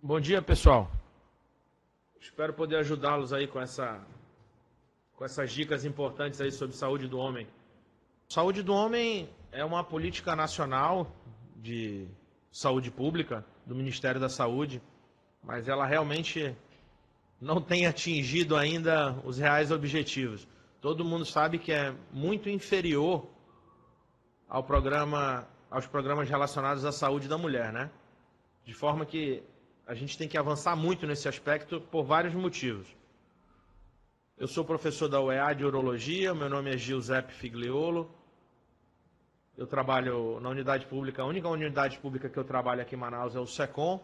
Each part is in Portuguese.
Bom dia, pessoal. Espero poder ajudá-los aí com essas dicas importantes aí sobre saúde do homem. Saúde do homem é uma política nacional de saúde pública do Ministério da Saúde, mas ela realmente não tem atingido ainda os reais objetivos. Todo mundo sabe que é muito inferior aos programas relacionados à saúde da mulher, né? De forma que a gente tem que avançar muito nesse aspecto por vários motivos. Eu sou professor da UEA de Urologia, meu nome é Giuseppe Figliolo. Eu trabalho na unidade pública, a única unidade pública que eu trabalho aqui em Manaus é o SECOM.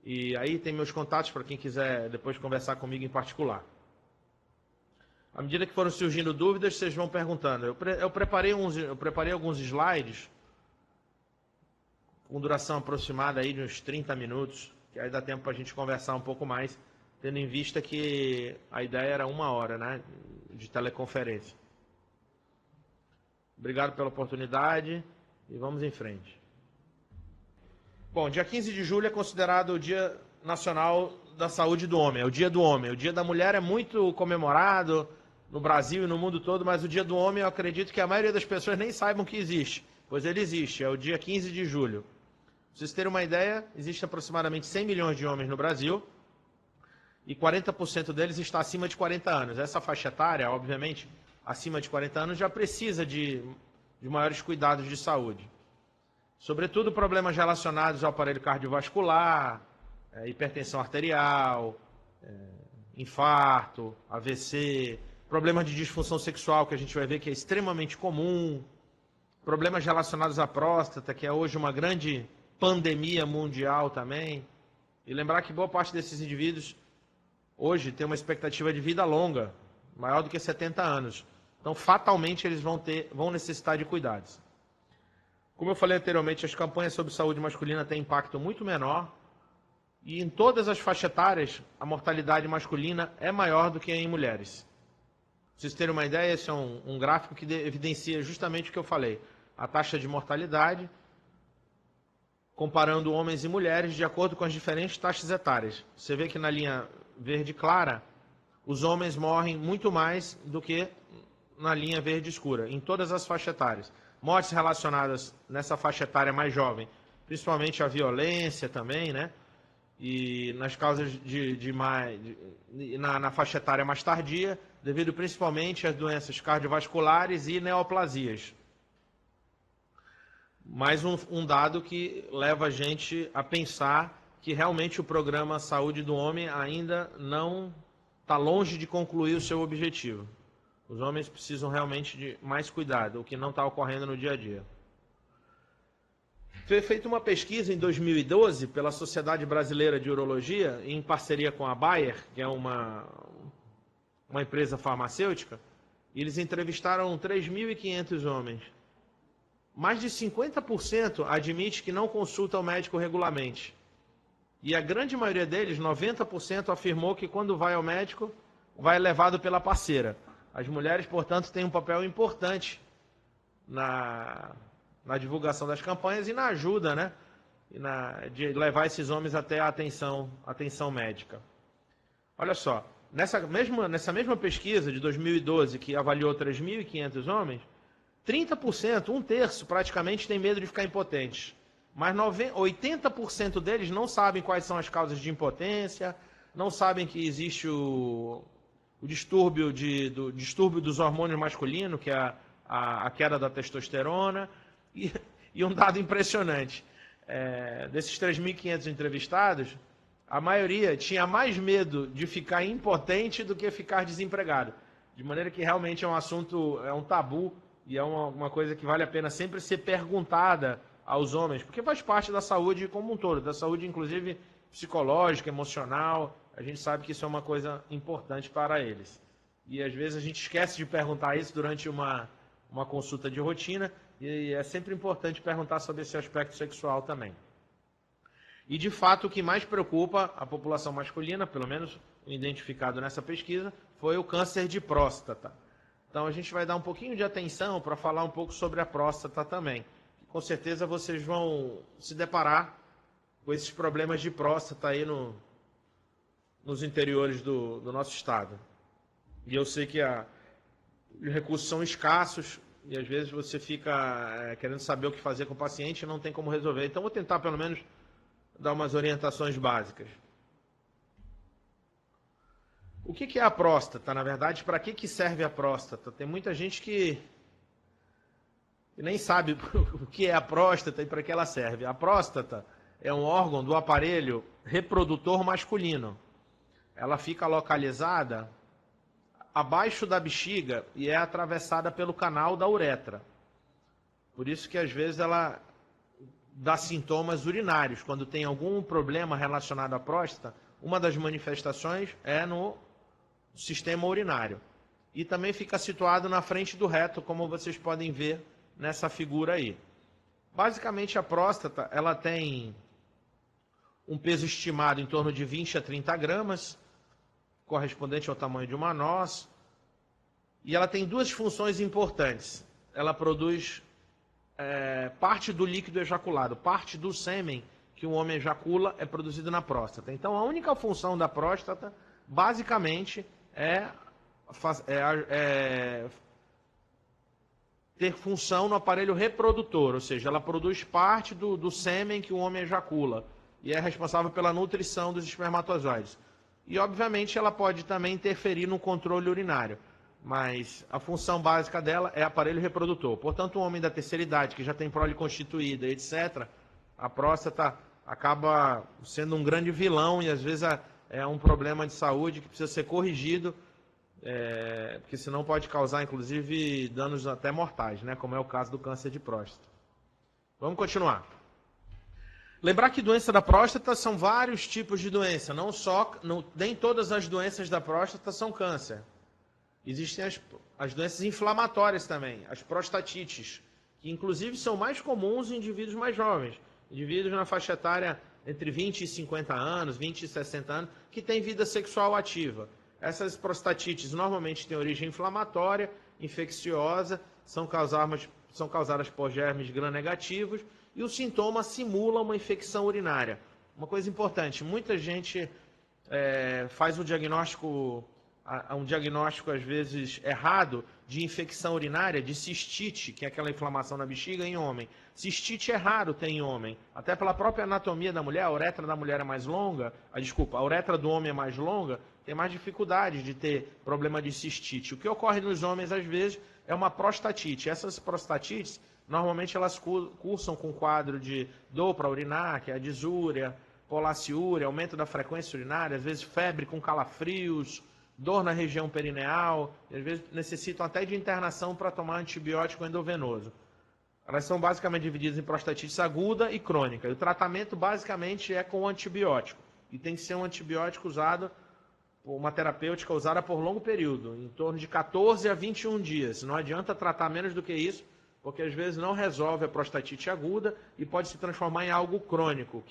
E aí tem meus contatos para quem quiser depois conversar comigo em particular. À medida que foram surgindo dúvidas, vocês vão perguntando. Eu preparei alguns slides com duração aproximada aí de uns 30 minutos, que aí dá tempo para a gente conversar um pouco mais, tendo em vista que a ideia era 1 hora, né, de teleconferência. Obrigado pela oportunidade e vamos em frente. Bom, dia 15 de julho é considerado o Dia Nacional da Saúde do Homem, é o Dia do Homem. O Dia da Mulher é muito comemorado no Brasil e no mundo todo, mas o Dia do Homem eu acredito que a maioria das pessoas nem saibam que existe, pois ele existe, é o dia 15 de julho. Para vocês terem uma ideia, existem aproximadamente 100 milhões de homens no Brasil e 40% deles está acima de 40 anos. Essa faixa etária, obviamente, acima de 40 anos já precisa de maiores cuidados de saúde. Sobretudo problemas relacionados ao aparelho cardiovascular, hipertensão arterial, infarto, AVC, problemas de disfunção sexual, que a gente vai ver que é extremamente comum, problemas relacionados à próstata, que é hoje uma grande pandemia mundial também. E lembrar que boa parte desses indivíduos hoje tem uma expectativa de vida longa, maior do que 70 anos. Então, fatalmente, eles vão necessitar de cuidados. Como eu falei anteriormente, as campanhas sobre saúde masculina têm impacto muito menor e em todas as faixas etárias a mortalidade masculina é maior do que em mulheres. Para vocês terem uma ideia, esse é um gráfico que evidencia justamente o que eu falei. A taxa de mortalidade comparando homens e mulheres de acordo com as diferentes taxas etárias. Você vê que na linha verde clara, os homens morrem muito mais do que na linha verde escura, em todas as faixas etárias. Mortes relacionadas nessa faixa etária mais jovem, principalmente a violência também, né? E nas causas na faixa etária mais tardia, devido principalmente às doenças cardiovasculares e neoplasias. Mais um dado que leva a gente a pensar que realmente o programa Saúde do Homem ainda não está longe de concluir o seu objetivo. Os homens precisam realmente de mais cuidado, o que não está ocorrendo no dia a dia. Foi feita uma pesquisa em 2012 pela Sociedade Brasileira de Urologia, em parceria com a Bayer, que é uma empresa farmacêutica, e eles entrevistaram 3.500 homens. Mais de 50% admite que não consulta o médico regularmente. E a grande maioria deles, 90%, afirmou que quando vai ao médico, vai levado pela parceira. As mulheres, portanto, têm um papel importante na divulgação das campanhas e na ajuda, né? De levar esses homens até a atenção médica. Olha só, nessa mesma pesquisa de 2012, que avaliou 3.500 homens, 30%, um terço praticamente, tem medo de ficar impotentes. Mas 80% deles não sabem quais são as causas de impotência, não sabem que existe o distúrbio dos hormônios masculinos, que é a queda da testosterona. E um dado impressionante, desses 3.500 entrevistados, a maioria tinha mais medo de ficar impotente do que ficar desempregado. De maneira que realmente é um assunto, é um tabu, e é uma coisa que vale a pena sempre ser perguntada aos homens, porque faz parte da saúde como um todo, da saúde inclusive psicológica, emocional. A gente sabe que isso é uma coisa importante para eles. E às vezes a gente esquece de perguntar isso durante uma consulta de rotina, e é sempre importante perguntar sobre esse aspecto sexual também. E de fato o que mais preocupa a população masculina, pelo menos identificado nessa pesquisa, foi o câncer de próstata. Então a gente vai dar um pouquinho de atenção para falar um pouco sobre a próstata também. Com certeza vocês vão se deparar com esses problemas de próstata aí nos interiores do nosso estado. E eu sei que os recursos são escassos e às vezes você fica querendo saber o que fazer com o paciente e não tem como resolver. Então vou tentar pelo menos dar umas orientações básicas. O que é a próstata? Na verdade, para que serve a próstata? Tem muita gente que nem sabe o que é a próstata e para que ela serve. A próstata é um órgão do aparelho reprodutor masculino. Ela fica localizada abaixo da bexiga e é atravessada pelo canal da uretra. Por isso que às vezes ela dá sintomas urinários. Quando tem algum problema relacionado à próstata, uma das manifestações é no sistema urinário. E também fica situado na frente do reto, como vocês podem ver nessa figura aí. Basicamente a próstata, ela tem um peso estimado em torno de 20 a 30 gramas, correspondente ao tamanho de uma noz, e ela tem duas funções importantes. Ela produz parte do líquido ejaculado, parte do sêmen que o homem ejacula é produzido na próstata. Então a única função da próstata, basicamente, ter função no aparelho reprodutor, ou seja, ela produz parte do sêmen que o homem ejacula e é responsável pela nutrição dos espermatozoides. E, obviamente, ela pode também interferir no controle urinário, mas a função básica dela é aparelho reprodutor. Portanto, o homem da terceira idade, que já tem prole constituída, etc., a próstata acaba sendo um grande vilão e, às vezes, é um problema de saúde que precisa ser corrigido, porque senão pode causar, inclusive, danos até mortais, né? Como é o caso do câncer de próstata. Vamos continuar. Lembrar que doença da próstata são vários tipos de doença, nem todas as doenças da próstata são câncer. Existem as doenças inflamatórias também, as prostatites, que inclusive são mais comuns em indivíduos mais jovens, indivíduos na faixa etária entre 20 e 50 anos, 20 e 60 anos, que têm vida sexual ativa. Essas prostatites normalmente têm origem inflamatória, infecciosa, são causadas por germes gram-negativos e o sintoma simula uma infecção urinária. Uma coisa importante, muita gente faz um diagnóstico às vezes errado de infecção urinária, de cistite, que é aquela inflamação na bexiga em homem. Cistite é raro ter em homem, até pela própria anatomia da mulher, a uretra da mulher é mais longa, a uretra do homem é mais longa, tem mais dificuldade de ter problema de cistite. O que ocorre nos homens, às vezes, é uma prostatite. Essas prostatites, normalmente, elas cursam com quadro de dor para urinar, que é a disúria, polaciúria, aumento da frequência urinária, às vezes febre com calafrios, dor na região perineal, e às vezes necessitam até de internação para tomar antibiótico endovenoso. Elas são basicamente divididas em prostatite aguda e crônica. E o tratamento basicamente é com antibiótico. E tem que ser um antibiótico usado, uma terapêutica usada por longo período, em torno de 14 a 21 dias. Não adianta tratar menos do que isso, porque às vezes não resolve a prostatite aguda e pode se transformar em algo crônico,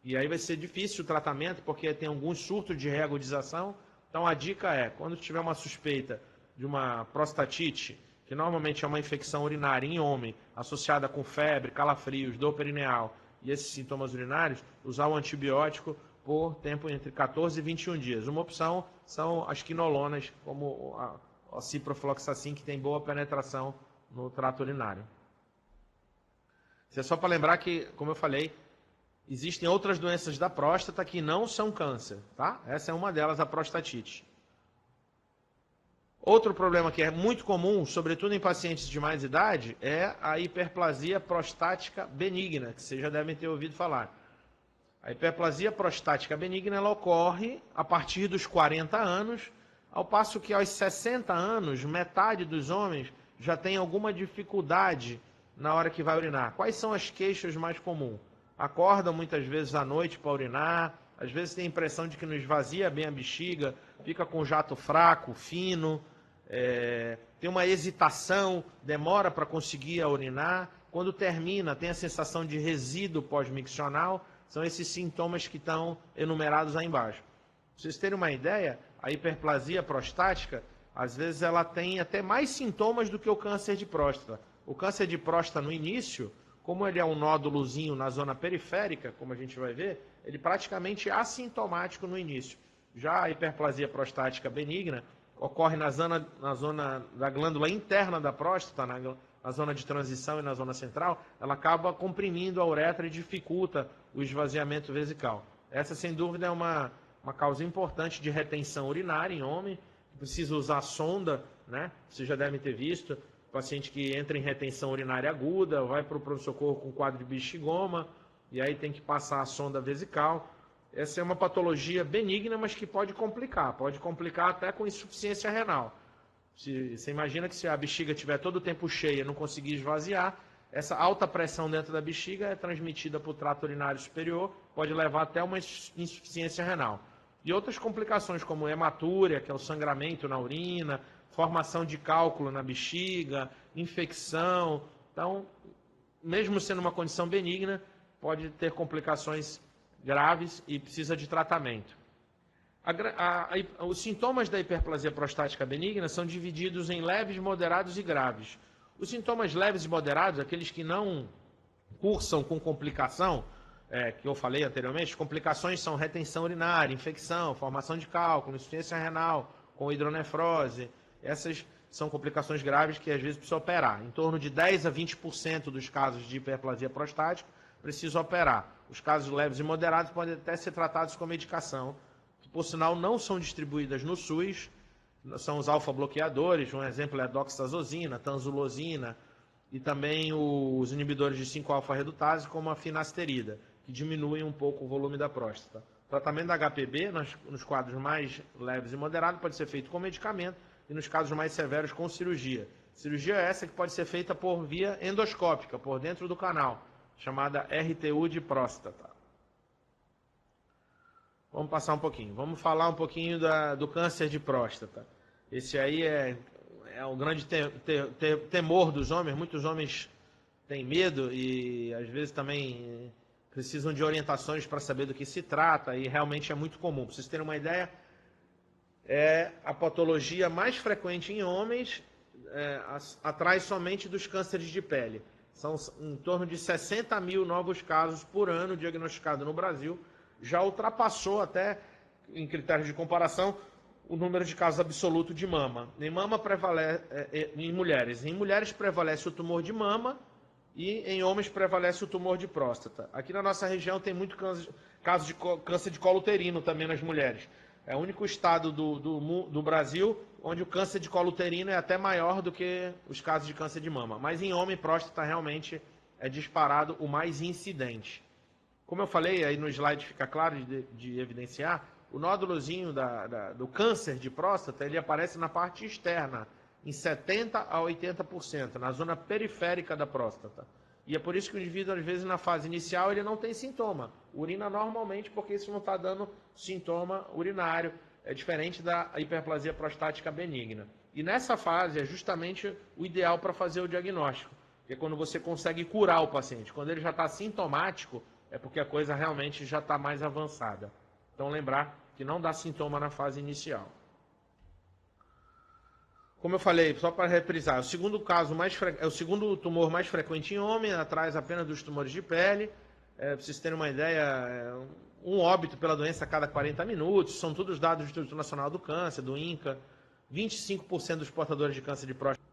e aí vai ser difícil o tratamento, porque tem alguns surtos de reagudização. Então a dica é, quando tiver uma suspeita de uma prostatite, que normalmente é uma infecção urinária em homem, associada com febre, calafrios, dor perineal e esses sintomas urinários, usar o antibiótico por tempo entre 14 e 21 dias. Uma opção são as quinolonas, como a ciprofloxacin, que tem boa penetração no trato urinário. Isso é só para lembrar que, como eu falei, existem outras doenças da próstata que não são câncer, tá? Essa é uma delas, a prostatite. Outro problema que é muito comum, sobretudo em pacientes de mais idade, é a hiperplasia prostática benigna, que vocês já devem ter ouvido falar. A hiperplasia prostática benigna ela ocorre a partir dos 40 anos, ao passo que aos 60 anos, metade dos homens já tem alguma dificuldade na hora que vai urinar. Quais são as queixas mais comuns? Acorda muitas vezes à noite para urinar, às vezes tem a impressão de que não esvazia bem a bexiga, fica com jato fraco, fino, tem uma hesitação, demora para conseguir urinar. Quando termina, tem a sensação de resíduo pós-miccional. São esses sintomas que estão enumerados aí embaixo. Para vocês terem uma ideia, a hiperplasia prostática, às vezes ela tem até mais sintomas do que o câncer de próstata. O câncer de próstata, no início, como ele é um nódulozinho na zona periférica, como a gente vai ver, ele praticamente é assintomático no início. Já a hiperplasia prostática benigna ocorre na zona da glândula interna da próstata, na zona de transição e na zona central, ela acaba comprimindo a uretra e dificulta o esvaziamento vesical. Essa, sem dúvida, é uma causa importante de retenção urinária em homem, que precisa usar sonda, né? Vocês já devem ter visto, paciente que entra em retenção urinária aguda, vai para o pronto-socorro com quadro de bexigoma, e aí tem que passar a sonda vesical. Essa é uma patologia benigna, mas que pode complicar até com insuficiência renal. Você imagina que se a bexiga estiver todo o tempo cheia e não conseguir esvaziar, essa alta pressão dentro da bexiga é transmitida para o trato urinário superior, pode levar até uma insuficiência renal. E outras complicações como hematúria, que é o sangramento na urina, formação de cálculo na bexiga, infecção. Então, mesmo sendo uma condição benigna, pode ter complicações graves e precisa de tratamento. Os sintomas da hiperplasia prostática benigna são divididos em leves, moderados e graves. Os sintomas leves e moderados, aqueles que não cursam com complicação, que eu falei anteriormente, complicações são retenção urinária, infecção, formação de cálculo, insuficiência renal, com hidronefrose. Essas são complicações graves que às vezes precisa operar. Em torno de 10 a 20% dos casos de hiperplasia prostática precisa operar. Os casos leves e moderados podem até ser tratados com medicação, que por sinal não são distribuídas no SUS, são os alfa-bloqueadores, um exemplo é a doxazosina, tanzulosina, e também os inibidores de 5-alfa-redutase, como a finasterida, que diminuem um pouco o volume da próstata. O tratamento da HPB, nos quadros mais leves e moderados, pode ser feito com medicamento, e nos casos mais severos com cirurgia. Cirurgia essa que pode ser feita por via endoscópica, por dentro do canal, chamada RTU de próstata. Vamos passar um pouquinho. Vamos falar um pouquinho do câncer de próstata. Esse aí é o grande temor dos homens. Muitos homens têm medo e às vezes também precisam de orientações para saber do que se trata, e realmente é muito comum. Para vocês terem uma ideia, é a patologia mais frequente em homens, atrás somente dos cânceres de pele. São em torno de 60 mil novos casos por ano diagnosticados no Brasil. Já ultrapassou até, em critérios de comparação, o número de casos absoluto de mama. Em mulheres prevalece o tumor de mama e em homens prevalece o tumor de próstata. Aqui na nossa região tem muito caso de câncer de colo uterino também nas mulheres. É o único estado do Brasil onde o câncer de colo uterino é até maior do que os casos de câncer de mama. Mas em homem, próstata realmente é disparado o mais incidente. Como eu falei, aí no slide fica claro de evidenciar, o nódulozinho do câncer de próstata, ele aparece na parte externa, em 70% a 80%, na zona periférica da próstata. E é por isso que o indivíduo, às vezes, na fase inicial, ele não tem sintoma. Urina normalmente, porque isso não está dando sintoma urinário. É diferente da hiperplasia prostática benigna. E nessa fase é justamente o ideal para fazer o diagnóstico, que é quando você consegue curar o paciente. Quando ele já está sintomático, é porque a coisa realmente já está mais avançada. Então, lembrar que não dá sintoma na fase inicial. Como eu falei, só para reprisar, o segundo tumor mais frequente em homem, atrás apenas dos tumores de pele. Para vocês terem uma ideia, um óbito pela doença a cada 40 minutos, são todos dados do Instituto Nacional do Câncer, do INCA, 25% dos portadores de câncer de próstata.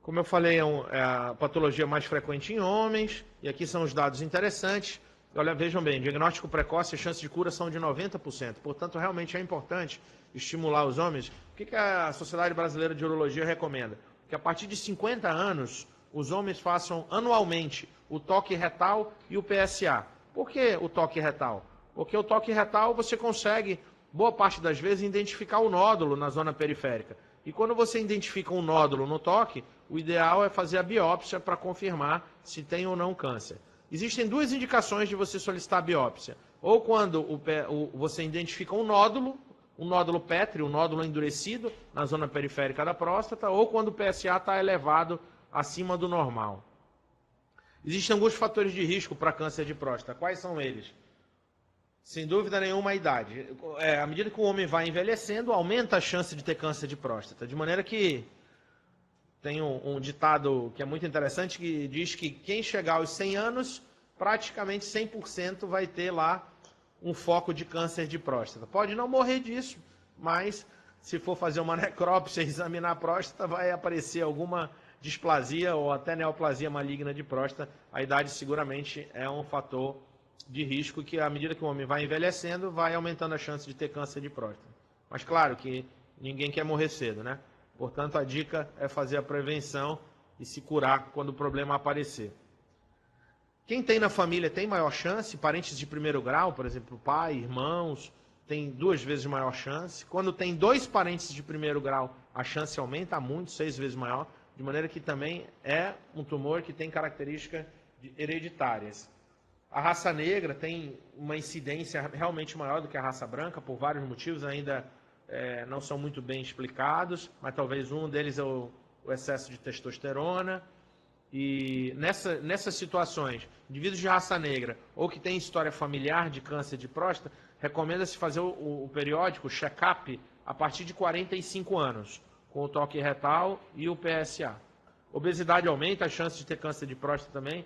Como eu falei, é a patologia mais frequente em homens, e aqui são os dados interessantes. Olha, vejam bem, diagnóstico precoce e chances de cura são de 90%. Portanto, realmente é importante estimular os homens. O que a Sociedade Brasileira de Urologia recomenda? Que a partir de 50 anos, os homens façam anualmente o toque retal e o PSA. Por que o toque retal? Porque o toque retal você consegue, boa parte das vezes, identificar o nódulo na zona periférica. E quando você identifica um nódulo no toque, o ideal é fazer a biópsia para confirmar se tem ou não câncer. Existem duas indicações de você solicitar a biópsia. Ou quando você identifica um nódulo pétreo, um nódulo endurecido na zona periférica da próstata, ou quando o PSA está elevado acima do normal. Existem alguns fatores de risco para câncer de próstata. Quais são eles? Sem dúvida nenhuma, a idade. À medida que o homem vai envelhecendo, aumenta a chance de ter câncer de próstata. De maneira que tem um ditado que é muito interessante, que diz que quem chegar aos 100 anos, praticamente 100% vai ter lá um foco de câncer de próstata. Pode não morrer disso, mas se for fazer uma necrópsia e examinar a próstata, vai aparecer alguma displasia ou até neoplasia maligna de próstata. A idade seguramente é um fator de risco que, à medida que o homem vai envelhecendo, vai aumentando a chance de ter câncer de próstata. Mas claro que ninguém quer morrer cedo, né? Portanto, a dica é fazer a prevenção e se curar quando o problema aparecer. Quem tem na família tem maior chance, parentes de primeiro grau, por exemplo, pai, irmãos, tem 2 vezes maior chance. Quando tem 2 parentes de primeiro grau, a chance aumenta muito, 6 vezes maior, de maneira que também é um tumor que tem características hereditárias. A raça negra tem uma incidência realmente maior do que a raça branca, por vários motivos, ainda não são muito bem explicados, mas talvez um deles é o excesso de testosterona. E nessas situações, indivíduos de raça negra ou que têm história familiar de câncer de próstata, recomenda-se fazer o periódico, o check-up, a partir de 45 anos, com o toque retal e o PSA. Obesidade aumenta, a chance de ter câncer de próstata também,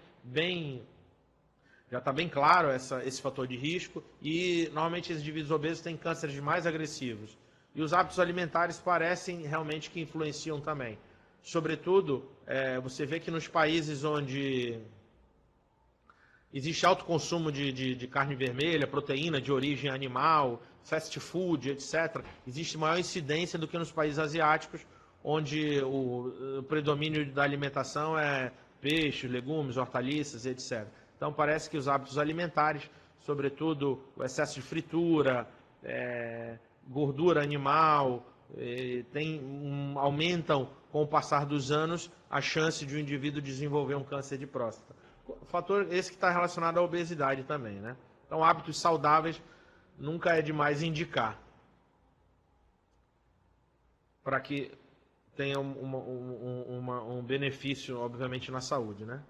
já está bem claro esse fator de risco, e normalmente os indivíduos obesos têm cânceres mais agressivos. E os hábitos alimentares parecem realmente que influenciam também. Sobretudo, você vê que nos países onde existe alto consumo de carne vermelha, proteína de origem animal, fast food, etc., existe maior incidência do que nos países asiáticos, onde o predomínio da alimentação é peixe, legumes, hortaliças, etc. Então, parece que os hábitos alimentares, sobretudo o excesso de fritura, gordura animal, aumentam, com o passar dos anos, a chance de um indivíduo desenvolver um câncer de próstata. Fator esse que está relacionado à obesidade também, né? Então, hábitos saudáveis nunca é demais indicar, para que tenha um benefício, obviamente, na saúde, né?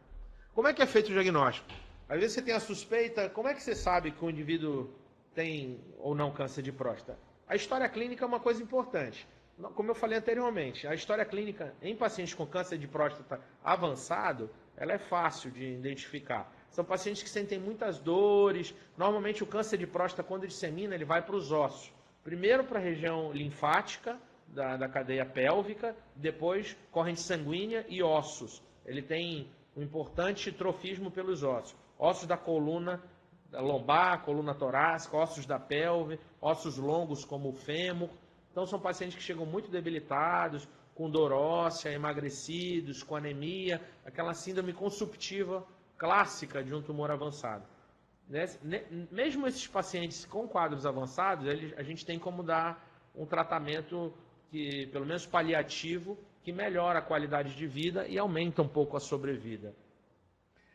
Como é que é feito o diagnóstico? Às vezes você tem a suspeita, como é que você sabe que o indivíduo tem ou não câncer de próstata? A história clínica é uma coisa importante. Como eu falei anteriormente, a história clínica em pacientes com câncer de próstata avançado, ela é fácil de identificar. São pacientes que sentem muitas dores. Normalmente o câncer de próstata, quando dissemina, ele vai para os ossos. Primeiro para a região linfática da cadeia pélvica, depois corrente sanguínea e ossos. Ele tem um importante trofismo pelos ossos. Ossos da coluna da lombar, coluna torácica, ossos da pelve, ossos longos como o fêmur. Então são pacientes que chegam muito debilitados, com dor óssea, emagrecidos, com anemia, aquela síndrome consumptiva clássica de um tumor avançado. Mesmo esses pacientes com quadros avançados, a gente tem como dar um tratamento que, pelo menos paliativo, que melhora a qualidade de vida e aumenta um pouco a sobrevida.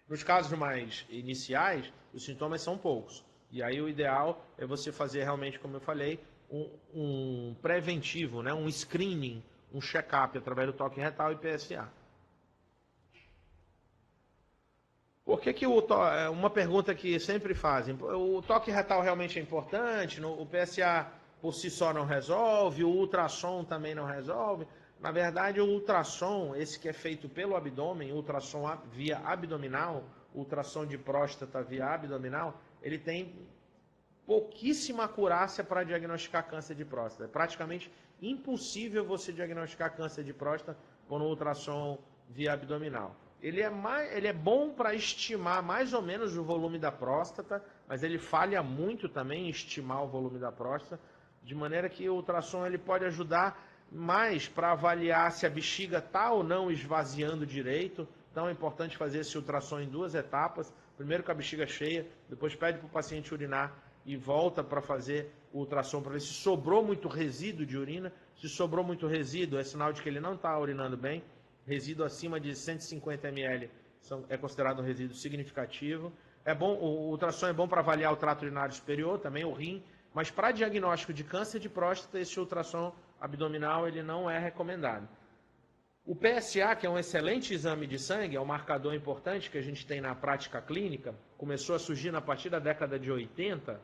Nos casos mais iniciais, os sintomas são poucos. E aí o ideal é você fazer realmente, como eu falei, um preventivo, né? Um screening, um check-up através do toque retal e PSA. Por que uma pergunta que sempre fazem, o toque retal realmente é importante, o PSA por si só não resolve, o ultrassom também não resolve? Na verdade, o ultrassom, esse que é feito pelo abdômen, ultrassom via abdominal, ultrassom de próstata via abdominal, ele tem pouquíssima acurácia para diagnosticar câncer de próstata. É praticamente impossível você diagnosticar câncer de próstata com um ultrassom via abdominal. Ele é bom para estimar mais ou menos o volume da próstata, mas ele falha muito também em estimar o volume da próstata, de maneira que o ultrassom ele pode ajudar mais para avaliar se a bexiga está ou não esvaziando direito. Então é importante fazer esse ultrassom em 2 etapas. Primeiro com a bexiga cheia, depois pede para o paciente urinar e volta para fazer o ultrassom para ver se sobrou muito resíduo de urina. Se sobrou muito resíduo, é sinal de que ele não está urinando bem. Resíduo acima de 150 ml é considerado um resíduo significativo. O ultrassom é bom para avaliar o trato urinário superior, também o rim, mas para diagnóstico de câncer de próstata, esse ultrassom abdominal ele não é recomendado. O PSA, que é um excelente exame de sangue, é um marcador importante que a gente tem na prática clínica, começou a surgir a partir da década de 80,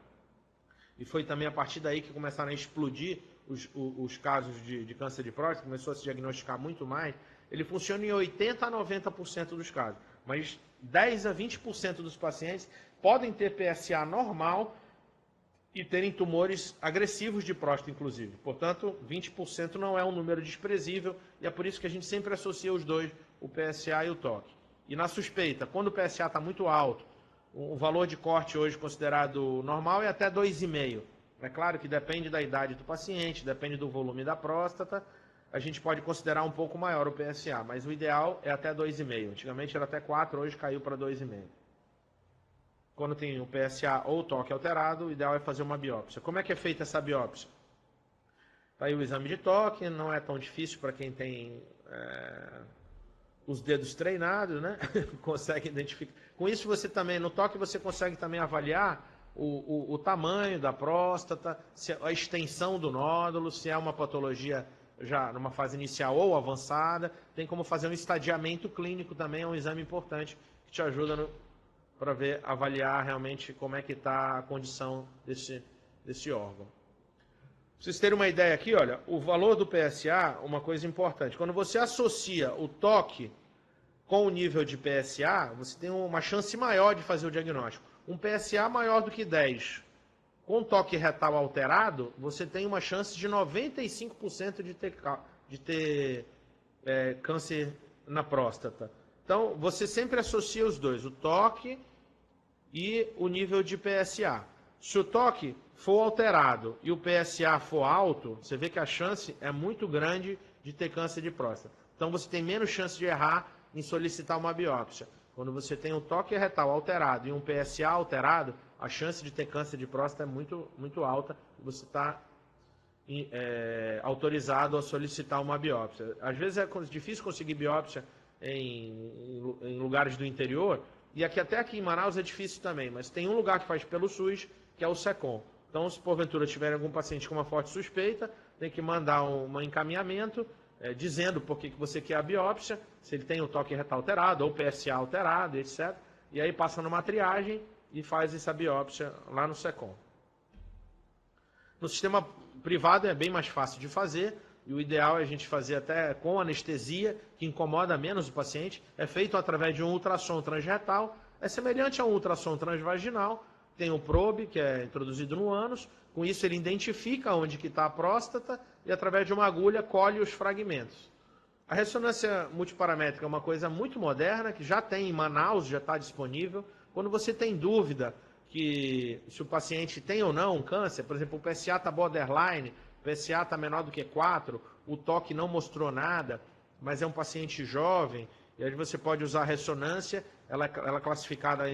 e foi também a partir daí que começaram a explodir os casos de câncer de próstata, começou a se diagnosticar muito mais. ele funciona em 80% a 90% dos casos. Mas 10% a 20% dos pacientes podem ter PSA normal e terem tumores agressivos de próstata, inclusive. Portanto, 20% não é um número desprezível e é por isso que a gente sempre associa os dois, o PSA e o TOC. E na suspeita, quando o PSA está muito alto, o valor de corte hoje considerado normal é até 2,5. É claro que depende da idade do paciente, depende do volume da próstata, a gente pode considerar um pouco maior o PSA, mas o ideal é até 2,5. Antigamente era até 4, hoje caiu para 2,5. Quando tem o PSA ou o TOC alterado, o ideal é fazer uma biópsia. Como é que é feita essa biópsia? Tá aí o exame de toque, não é tão difícil para quem tem os dedos treinados, né? Consegue identificar. Com isso você também, no toque você consegue também avaliar o tamanho da próstata, a extensão do nódulo, se é uma patologia já numa fase inicial ou avançada. Tem como fazer um estadiamento clínico também, é um exame importante que te ajuda para avaliar realmente como é que está a condição desse órgão. Para vocês terem uma ideia aqui, olha, o valor do PSA, uma coisa importante, quando você associa o toque com o nível de PSA, você tem uma chance maior de fazer o diagnóstico. Um PSA maior do que 10, com toque retal alterado, você tem uma chance de 95% de ter câncer na próstata. Então, você sempre associa os dois, o toque e o nível de PSA. Se o toque for alterado e o PSA for alto, você vê que a chance é muito grande de ter câncer de próstata. Então, você tem menos chance de errar em solicitar uma biópsia. Quando você tem um toque retal alterado e um PSA alterado, a chance de ter câncer de próstata é muito, muito alta e você está autorizado a solicitar uma biópsia. Às vezes é difícil conseguir biópsia em lugares do interior, e até aqui em Manaus é difícil também, mas tem um lugar que faz pelo SUS, que é o SECOM. Então, se porventura tiver algum paciente com uma forte suspeita, tem que mandar um encaminhamento dizendo por que você quer a biópsia, se ele tem o toque retal alterado ou PSA alterado, etc. E aí passa numa triagem e faz essa biópsia lá no SECOM. No sistema privado é bem mais fácil de fazer, e o ideal é a gente fazer até com anestesia, que incomoda menos o paciente. É feito através de um ultrassom transretal, é semelhante a um ultrassom transvaginal. Tem o probe, que é introduzido no ânus, com isso ele identifica onde que está a próstata e através de uma agulha colhe os fragmentos. A ressonância multiparamétrica é uma coisa muito moderna, que já tem em Manaus, já está disponível. Quando você tem dúvida que se o paciente tem ou não um câncer, por exemplo, o PSA está borderline, o PSA está menor do que 4, o toque não mostrou nada, mas é um paciente jovem, e aí você pode usar a ressonância, ela é classificada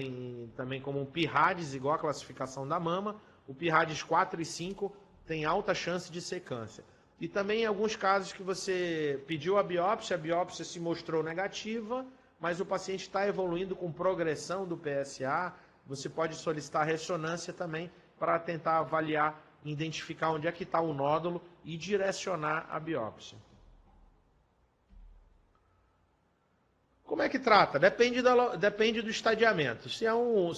também como um PIRADS, igual a classificação da mama. O PIRADS 4 e 5 tem alta chance de ser câncer. E também em alguns casos que você pediu a biópsia se mostrou negativa, mas o paciente está evoluindo com progressão do PSA, você pode solicitar ressonância também para tentar avaliar, identificar onde é que está o nódulo e direcionar a biópsia. Como é que trata? Depende do estadiamento. Se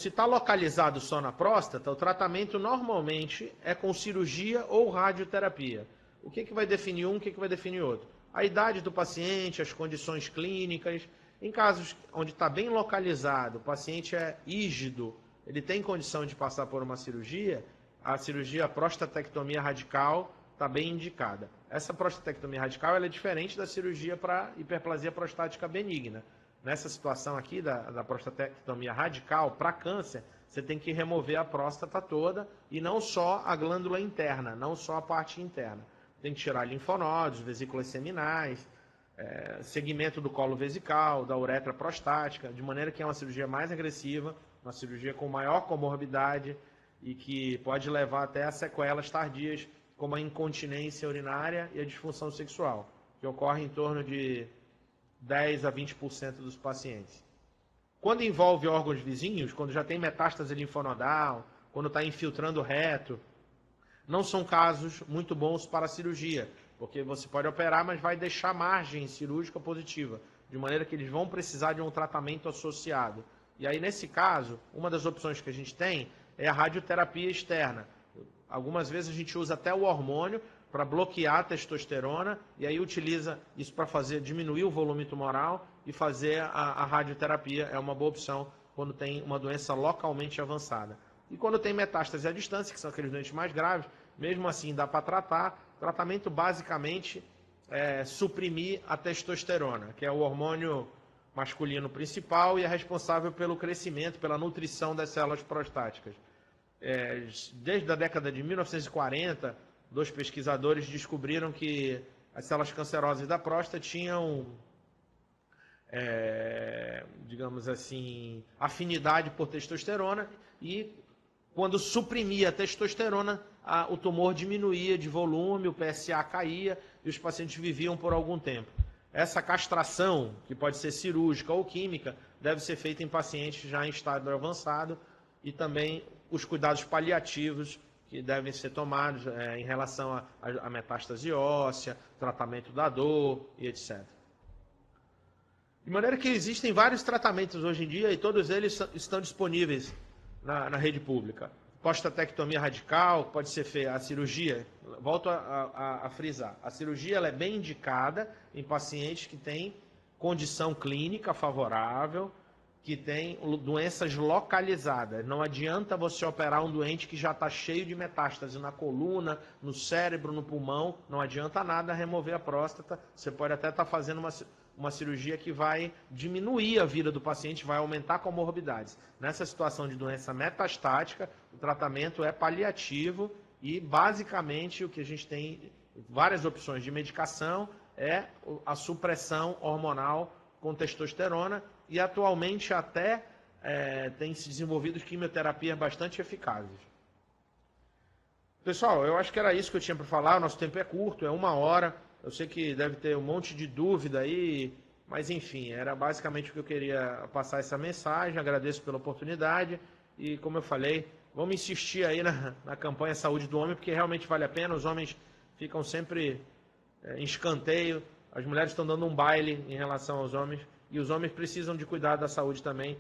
está localizado só na próstata, o tratamento normalmente é com cirurgia ou radioterapia. O que vai definir um, o que vai definir outro? A idade do paciente, as condições clínicas. Em casos onde está bem localizado, o paciente é rígido, ele tem condição de passar por uma cirurgia, a cirurgia prostatectomia radical está bem indicada. Essa prostatectomia radical ela é diferente da cirurgia para hiperplasia prostática benigna. Nessa situação aqui da prostatectomia radical, para câncer, você tem que remover a próstata toda e não só a glândula interna, não só a parte interna. Tem que tirar linfonodos, vesículas seminais, segmento do colo vesical, da uretra prostática, de maneira que é uma cirurgia mais agressiva, uma cirurgia com maior comorbidade e que pode levar até a sequelas tardias, como a incontinência urinária e a disfunção sexual, que ocorre em torno de 10 a 20% dos pacientes. Quando envolve órgãos vizinhos, quando já tem metástase linfonodal, quando está infiltrando o reto, não são casos muito bons para a cirurgia, porque você pode operar, mas vai deixar margem cirúrgica positiva, de maneira que eles vão precisar de um tratamento associado. E aí, nesse caso, uma das opções que a gente tem é a radioterapia externa. Algumas vezes a gente usa até o hormônio, para bloquear a testosterona, e aí utiliza isso para diminuir o volume tumoral e fazer a radioterapia. É uma boa opção quando tem uma doença localmente avançada. E quando tem metástase à distância, que são aqueles doentes mais graves, mesmo assim dá para tratar. O tratamento basicamente é suprimir a testosterona, que é o hormônio masculino principal e é responsável pelo crescimento, pela nutrição das células prostáticas. Desde a década de 1940, dois pesquisadores descobriram que as células cancerosas da próstata tinham, digamos assim, afinidade por testosterona, e quando suprimia a testosterona, o tumor diminuía de volume, o PSA caía e os pacientes viviam por algum tempo. Essa castração, que pode ser cirúrgica ou química, deve ser feita em pacientes já em estado avançado, e também os cuidados paliativos que devem ser tomados em relação à metástase óssea, tratamento da dor e etc. De maneira que existem vários tratamentos hoje em dia e todos eles estão disponíveis na rede pública. Prostatectomia radical, pode ser feita a cirurgia, volto a frisar, a cirurgia ela é bem indicada em pacientes que têm condição clínica favorável, que tem doenças localizadas. Não adianta você operar um doente que já está cheio de metástase na coluna, no cérebro, no pulmão, não adianta nada remover a próstata, você pode até estar fazendo uma cirurgia que vai diminuir a vida do paciente, vai aumentar comorbidades. Nessa situação de doença metastática, o tratamento é paliativo e, basicamente, o que a gente tem, várias opções de medicação, é a supressão hormonal com testosterona e, atualmente, até tem se desenvolvido quimioterapias bastante eficazes. Pessoal, eu acho que era isso que eu tinha para falar. O nosso tempo é curto, é 1 hora. Eu sei que deve ter um monte de dúvida aí, mas enfim, era basicamente o que eu queria passar essa mensagem. Agradeço pela oportunidade e, como eu falei, vamos insistir aí na campanha Saúde do Homem, porque realmente vale a pena. Os homens ficam sempre em escanteio, as mulheres estão dando um baile em relação aos homens, e os homens precisam de cuidar da saúde também.